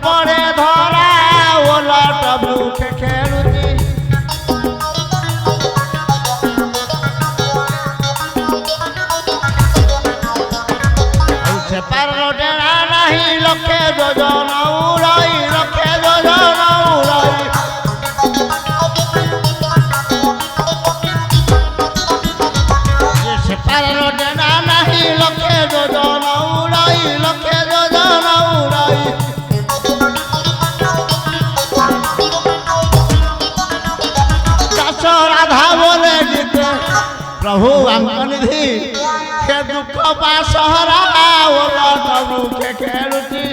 ପଡ଼େ ଧରା ଓଲଟ ବୃକ୍ଷେ ଖେଳୁଛି ସେ ପାର ଡେଣା ନାହିଁ ଲକ୍ଷେ ଯୋଜନ ଉଡ଼ାଇ ଲକ୍ଷେ ଯୋଜନ ଉଡ଼ାଇ ସେ ପାର ଡେଣା ନାହିଁ ଲକ୍ଷେ ଯୋଜନ ଉଡ଼ାଇ ଲକ୍ଷେ ଯୋଜନ ଉଡ଼ାଇ ଚାଷ ରାଧା ବୋଲେ ଗୀତେ ପ୍ରଭୁ ଆମନିଧି ସେ ଦୁଃଖ ପା ସହରା ଓଲଟ ବୃକ୍ଷେ ଖେଳୁଛି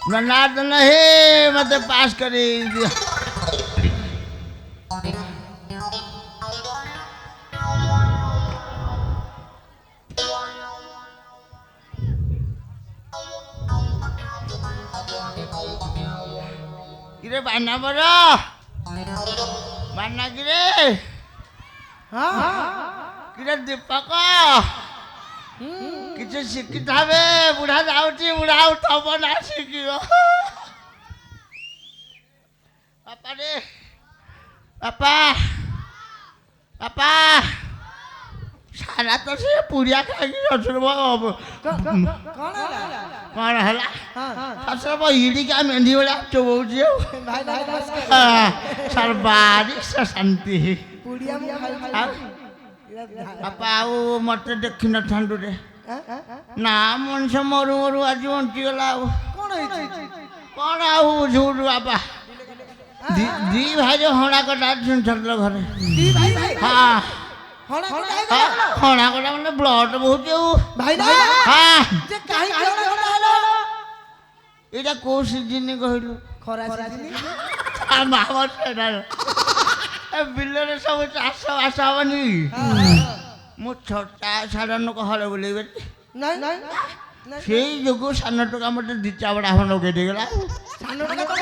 जनार्दन हे मत पास करी दिया किरे बाना बरो बाना किरे हाँ किरे दीपक किसी शिक्षित हवे बुढ़ा जाऊची बुढ़ा उठब ना शिखियो पापा रे पापा पापा सारा तो से पुड़िया खाई ससुर कौन हला ससुर इडी का मेहंदी वाला चोबौची भाई सर्वाधिक शांति पुड़िया बापा आउ मत देखी न था ना मनुष्य मरु मरु आज बंची गला कौन आउ झूठ बापा दी भाई जो हणा कटा छल घरे हाँ हणा कटा मैंने ब्लड बहुत हाँ ये कौ सीजन कहलु बिलरे सब चाष बास हेनी मु छटा साढ़े नो हले बुलेबे से जो सान टका मत दी चावड़ा हम लगे देगला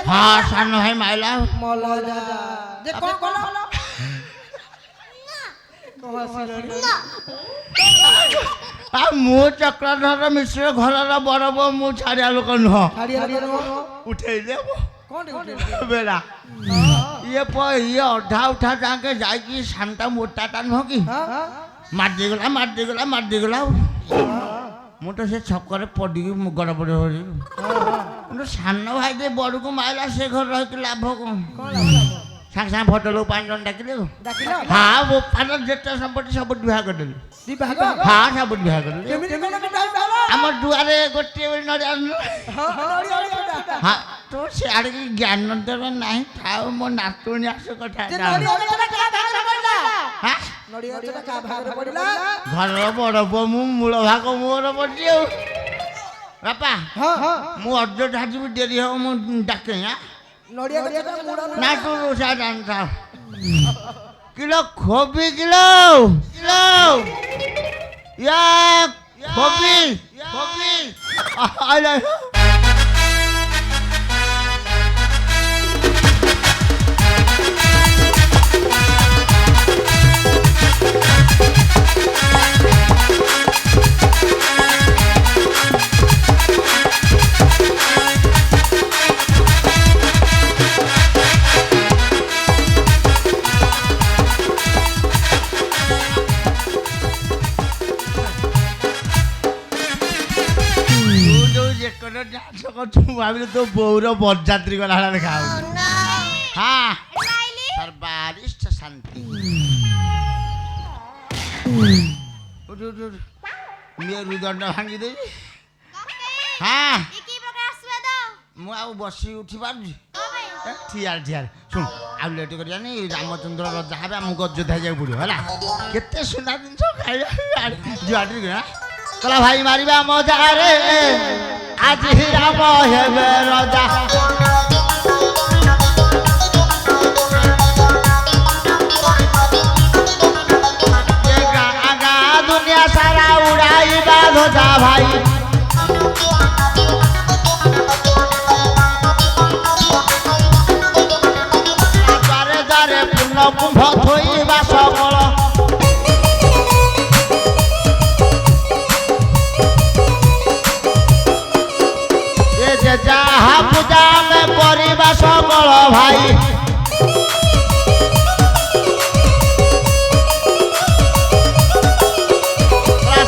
हाँ सान भाई माइला मु चक्रधर मिश्र घर बड़ बो मु छाड़िया लोक नुह उठे बेड़ा ये अधा उठा जाके जाकि सानटा मोटाटा नुह कि मार देगला मु तो से छकरे पड़ी गड़ पड़े सान भाई जे बड़ को माइला से घर रही लाभ कौन सांग सांग फोटो पांच जन डाकिले हाँ वो पांच जेटा संपत्ति सब विवाह करदेली हाँ सब विवाह करदेली आम दुआरे गोटे हाँ तो सियाड़े ज्ञान देवे ना था मो नातुणी आस कथा घर बड़ पु मूल भाग मोर पड़ी बापा मु अर्जेंट हाजी डेरी हम मुझे डाके ना तू रोसा जानता किलो खोबी किलो या खोबी आला भाविल तो बौर बरजात्री गला देखा हाँ सर्वारिष्ठ शांति मेरु दंड भांगी दे हाँ मुझे बसी उठी पार्जी ठियार शुण आउ लेट कर रामचंद्र रजा हे आम गजोधा जाए पड़ो है केते सुना जिन जुआटी चला भाई मारिबा मजा रे आज ही राम हेबे रजा दुनिया सारा उड़ाई ध्वजा भाई ଯାହା ପୂଜା ଆମେ କରିବା ସକଳ ଭାଇ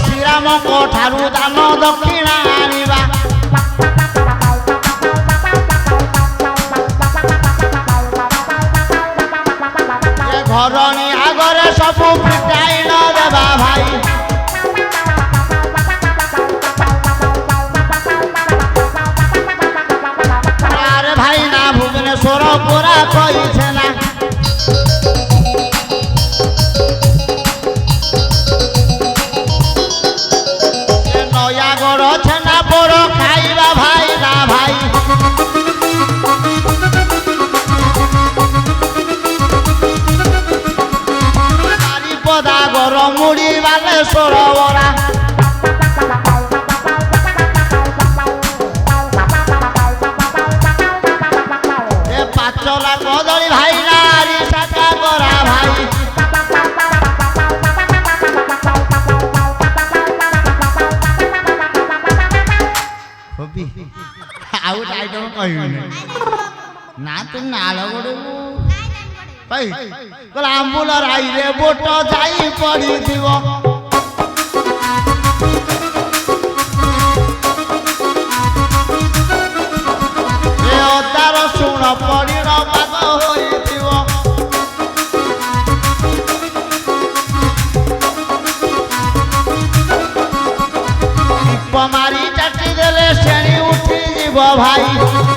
ଶ୍ରୀରାମଙ୍କ ଠାରୁ ଦାନ ଦକ୍ଷିଣା ଆଣିବା ଘରଣୀ ଆଗରେ ସବୁ ଫିଟାଇଣ ଦେବା ଭାଇ ଆରେ ଭାଇ ନା ଭୁବନେଶ୍ୱର ପୁରା କହିছে ନା ନୟାଗଡ଼ ଛେନା ପୋଡ଼ ଖାଇବା ଭାଇ ନା ଭାଇ ବାରିପଦା ଗରମୁଡ଼ି ବାଲେଶ୍ୱର ବରା ଏ ପାଚଲା କଦଳୀ ଭାଇ ନାରୀ ସାକା କରା ଭାଇ ଆଉ ଗୋଟେ ଆଇଟମ କହିବିନି ନା ତୁ ନାଳ ଗୋଡ଼କୁ କହିଲା ଆମ୍ବୁଲ ରାଇରେ ବୋଟ ଯାଇ ପଡ଼ିଥିବ ଏ ଅଦା ରସୁଣ ପଡ଼ିର ପାଗ ହୋଇଥିବ ଦୀପ ମାରି ଚାଟି ଦେଲେ ଶ୍ରେଣୀ ଉଠିଯିବ ଭାଇ